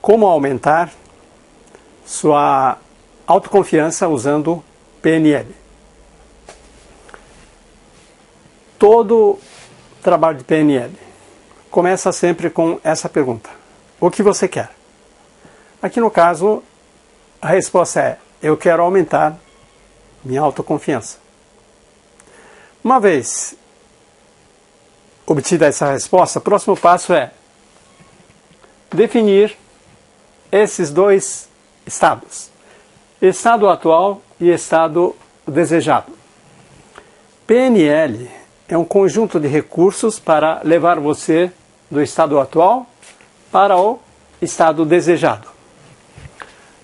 como aumentar sua autoconfiança usando PNL. Todo trabalho de PNL começa sempre com essa pergunta: o que você quer? Aqui no caso, a resposta é: eu quero aumentar minha autoconfiança. Uma vez obtida essa resposta, o próximo passo é definir esses dois estados: estado atual e estado desejado. PNL é um conjunto de recursos para levar você do estado atual para o estado desejado.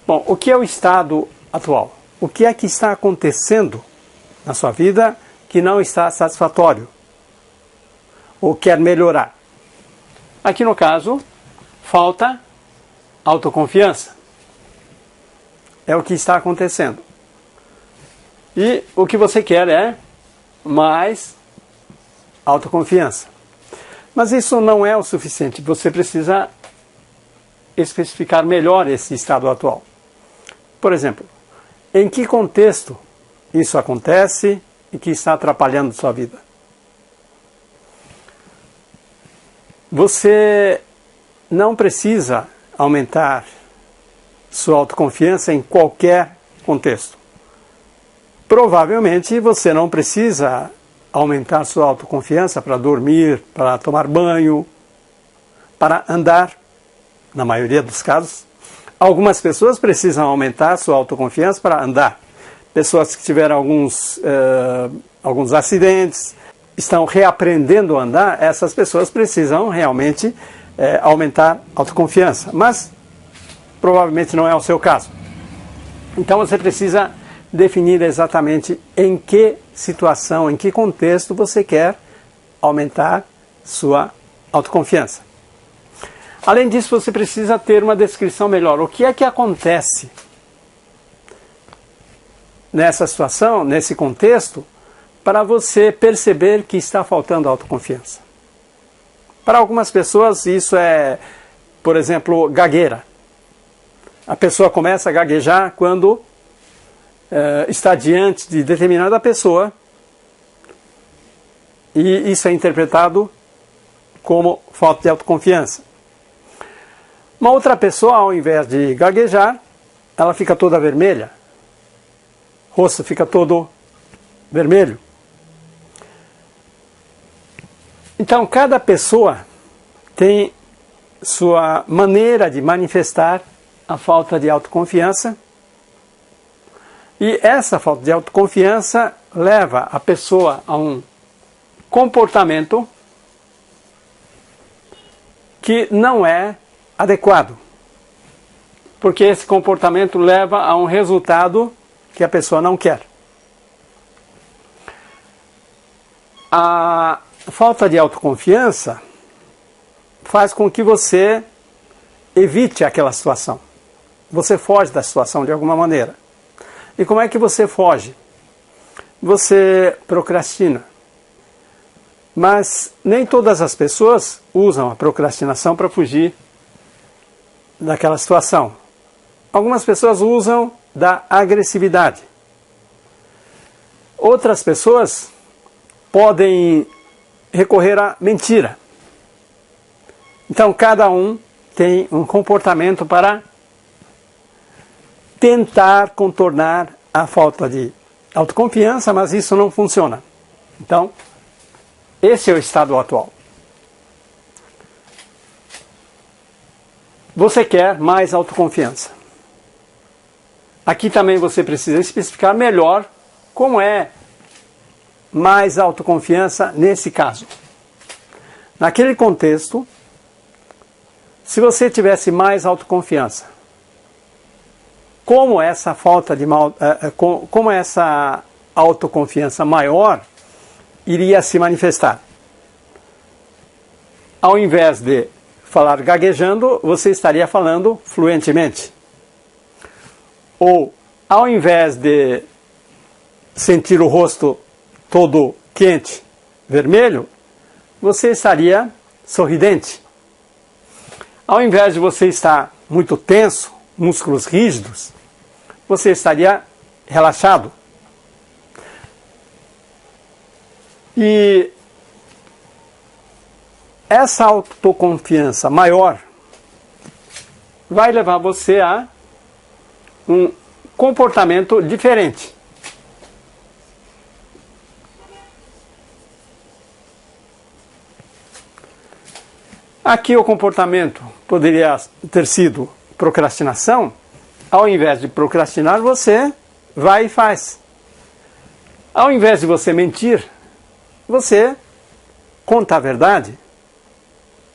Bom, o que é o estado atual? O que é que está acontecendo na sua vida que não está satisfatório ou quer melhorar? Aqui no caso, falta autoconfiança. É o que está acontecendo. E o que você quer é mais autoconfiança. Mas isso não é o suficiente. Você precisa especificar melhor esse estado atual. Por exemplo, em que contexto isso acontece e que está atrapalhando sua vida? Você não precisa aumentar sua autoconfiança em qualquer contexto. Provavelmente você não precisa aumentar sua autoconfiança para dormir, para tomar banho, para andar, na maioria dos casos. Algumas pessoas precisam aumentar sua autoconfiança para andar. Pessoas que tiveram alguns acidentes, estão reaprendendo a andar, essas pessoas precisam realmente aumentar a autoconfiança. Mas provavelmente não é o seu caso. Então você precisa definir exatamente em que situação, em que contexto você quer aumentar sua autoconfiança. Além disso, você precisa ter uma descrição melhor. O que é que acontece nessa situação, nesse contexto, para você perceber que está faltando autoconfiança? Para algumas pessoas isso é, por exemplo, gagueira. A pessoa começa a gaguejar quando está diante de determinada pessoa e isso é interpretado como falta de autoconfiança. Uma outra pessoa, ao invés de gaguejar, ela fica toda vermelha, o rosto fica todo vermelho. Então, cada pessoa tem sua maneira de manifestar a falta de autoconfiança. E essa falta de autoconfiança leva a pessoa a um comportamento que não é adequado. Porque esse comportamento leva a um resultado que a pessoa não quer. A falta de autoconfiança faz com que você evite aquela situação. Você foge da situação de alguma maneira. E como é que você foge? Você procrastina. Mas nem todas as pessoas usam a procrastinação para fugir daquela situação. Algumas pessoas usam da agressividade. Outras pessoas podem recorrer à mentira. Então cada um tem um comportamento para tentar contornar a falta de autoconfiança, mas isso não funciona. Então, esse é o estado atual. Você quer mais autoconfiança. Aqui também você precisa especificar melhor como é mais autoconfiança nesse caso. Naquele contexto, se você tivesse mais autoconfiança, como essa autoconfiança maior iria se manifestar? Ao invés de falar gaguejando, você estaria falando fluentemente. Ou, ao invés de sentir o rosto todo quente, vermelho, você estaria sorridente. Ao invés de você estar muito tenso, músculos rígidos, você estaria relaxado. E essa autoconfiança maior vai levar você a um comportamento diferente. Aqui o comportamento poderia ter sido procrastinação. Ao invés de procrastinar, você vai e faz. Ao invés de você mentir, você conta a verdade.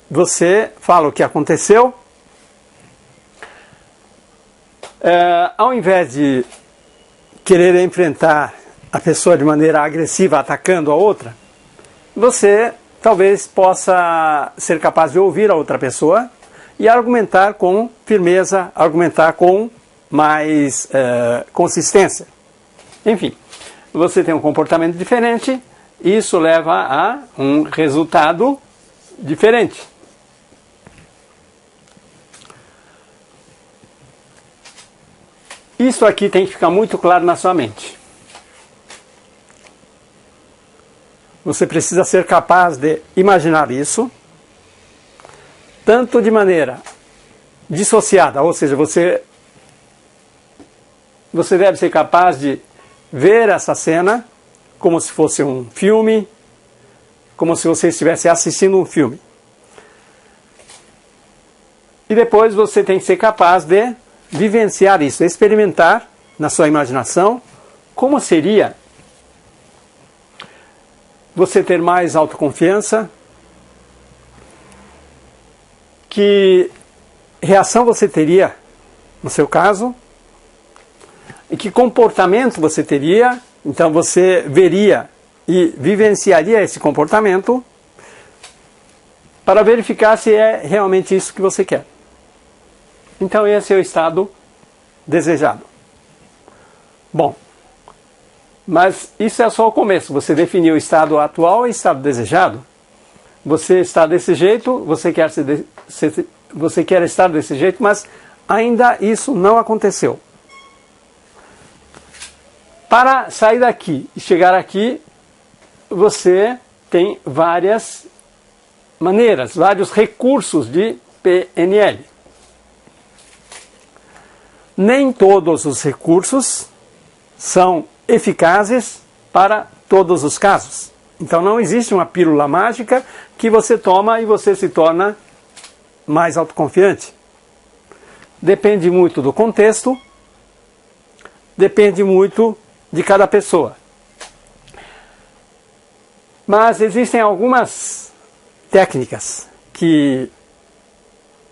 Você fala o que aconteceu. Ao invés de querer enfrentar a pessoa de maneira agressiva, atacando a outra, você talvez possa ser capaz de ouvir a outra pessoa e argumentar com firmeza, argumentar com mais consistência. Enfim, você tem um comportamento diferente e isso leva a um resultado diferente. Isso aqui tem que ficar muito claro na sua mente. Você precisa ser capaz de imaginar isso, tanto de maneira dissociada, ou seja, você deve ser capaz de ver essa cena como se fosse um filme, como se você estivesse assistindo um filme. E depois você tem que ser capaz de vivenciar isso, experimentar na sua imaginação como seria você ter mais autoconfiança, que reação você teria no seu caso, e que comportamento você teria. Então você veria e vivenciaria esse comportamento para verificar se é realmente isso que você quer. Então esse é o estado desejado. Bom, mas isso é só o começo. Você definiu o estado atual e o estado desejado. Você está desse jeito, você quer estar desse jeito, mas ainda isso não aconteceu. Para sair daqui e chegar aqui, você tem várias maneiras, vários recursos de PNL. Nem todos os recursos são eficazes para todos os casos. Então não existe uma pílula mágica que você toma e você se torna mais autoconfiante. Depende muito do contexto, depende muito de cada pessoa. Mas existem algumas técnicas que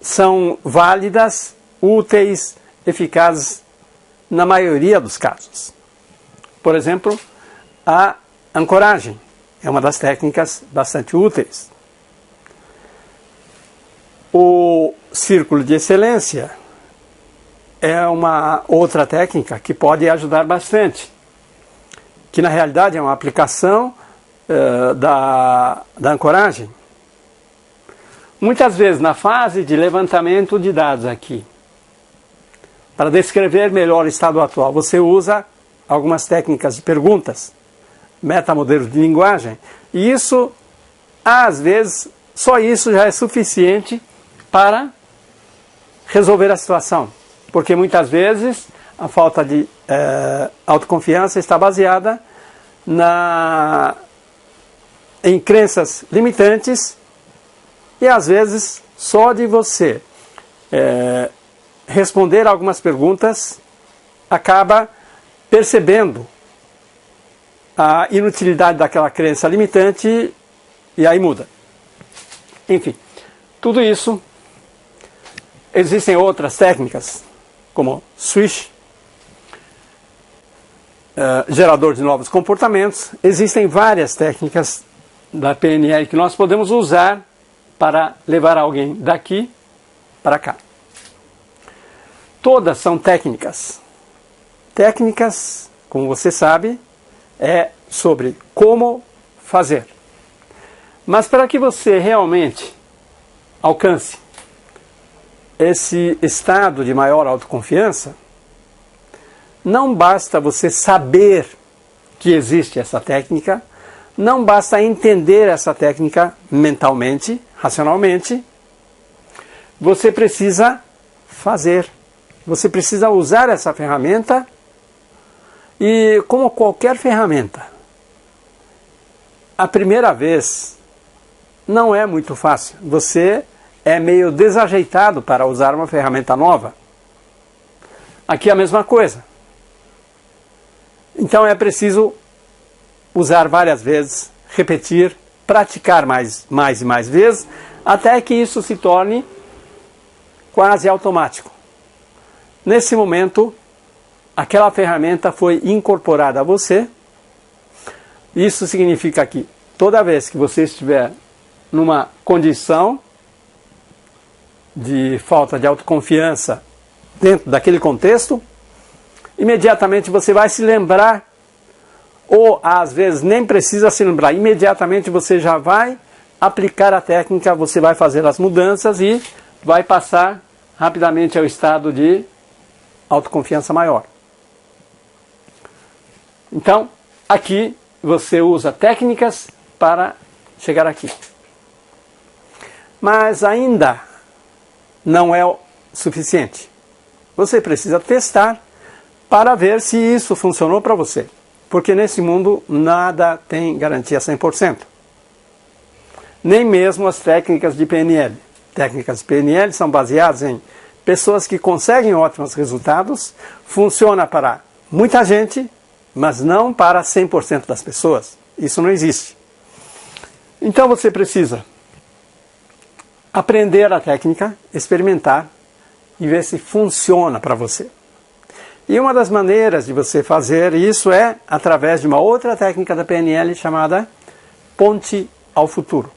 são válidas, úteis, eficazes na maioria dos casos. Por exemplo, a ancoragem é uma das técnicas bastante úteis. O círculo de excelência é uma outra técnica que pode ajudar bastante, que na realidade é uma aplicação da ancoragem. Muitas vezes na fase de levantamento de dados aqui, para descrever melhor o estado atual, você usa algumas técnicas de perguntas, metamodelos de linguagem, e isso, às vezes, só isso já é suficiente para resolver a situação, porque muitas vezes a falta de autoconfiança está baseada em crenças limitantes, e às vezes só de você responder algumas perguntas acaba percebendo a inutilidade daquela crença limitante e aí muda. Enfim, tudo isso. Existem outras técnicas, como switch, gerador de novos comportamentos. Existem várias técnicas da PNL que nós podemos usar para levar alguém daqui para cá. Todas são técnicas. Técnicas, como você sabe, é sobre como fazer. Mas para que você realmente alcance esse estado de maior autoconfiança, não basta você saber que existe essa técnica, não basta entender essa técnica mentalmente, racionalmente, você precisa fazer, você precisa usar essa ferramenta e, como qualquer ferramenta, a primeira vez não é muito fácil, você é meio desajeitado para usar uma ferramenta nova. Aqui é a mesma coisa. Então é preciso usar várias vezes, repetir, praticar mais e mais vezes, até que isso se torne quase automático. Nesse momento, aquela ferramenta foi incorporada a você. Isso significa que toda vez que você estiver numa condição de falta de autoconfiança dentro daquele contexto, imediatamente você vai se lembrar, ou às vezes nem precisa se lembrar, imediatamente você já vai aplicar a técnica, você vai fazer as mudanças e vai passar rapidamente ao estado de autoconfiança maior. Então, aqui você usa técnicas para chegar aqui. Mas ainda não é o suficiente. Você precisa testar para ver se isso funcionou para você. Porque nesse mundo nada tem garantia 100%. Nem mesmo as técnicas de PNL. Técnicas de PNL são baseadas em pessoas que conseguem ótimos resultados, funciona para muita gente, mas não para 100% das pessoas. Isso não existe. Então você precisa aprender a técnica, experimentar e ver se funciona para você. E uma das maneiras de você fazer isso é através de uma outra técnica da PNL chamada ponte ao futuro.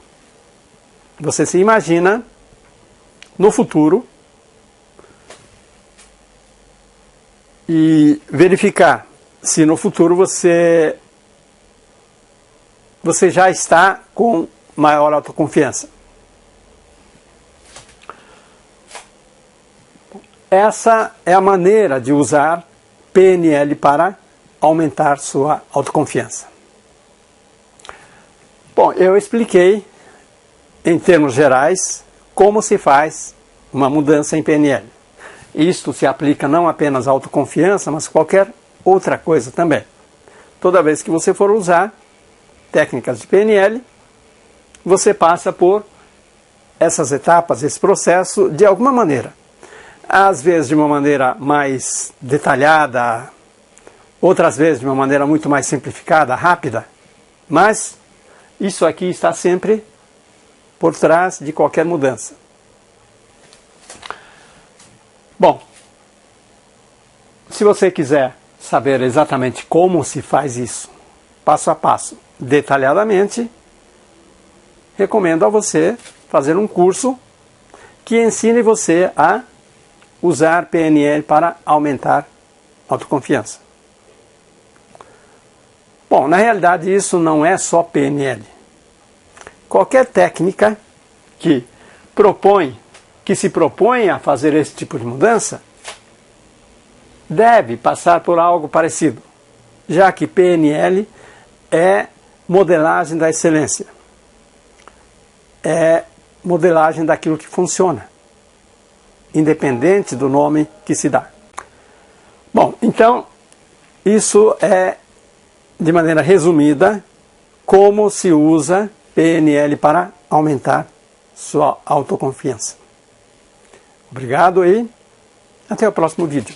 Você se imagina no futuro e verificar se no futuro você já está com maior autoconfiança. Essa é a maneira de usar PNL para aumentar sua autoconfiança. Bom, eu expliquei em termos gerais como se faz uma mudança em PNL. Isto se aplica não apenas à autoconfiança, mas qualquer outra coisa também. Toda vez que você for usar técnicas de PNL, você passa por essas etapas, esse processo de alguma maneira. Às vezes de uma maneira mais detalhada, outras vezes de uma maneira muito mais simplificada, rápida, mas isso aqui está sempre por trás de qualquer mudança. Bom, se você quiser saber exatamente como se faz isso, passo a passo, detalhadamente, recomendo a você fazer um curso que ensine você a usar PNL para aumentar a autoconfiança. Bom, na realidade isso não é só PNL. Qualquer técnica que se propõe a fazer esse tipo de mudança deve passar por algo parecido, já que PNL é modelagem da excelência. É modelagem daquilo que funciona, independente do nome que se dá. Bom, então, isso é, de maneira resumida, como se usa PNL para aumentar sua autoconfiança. Obrigado e até o próximo vídeo.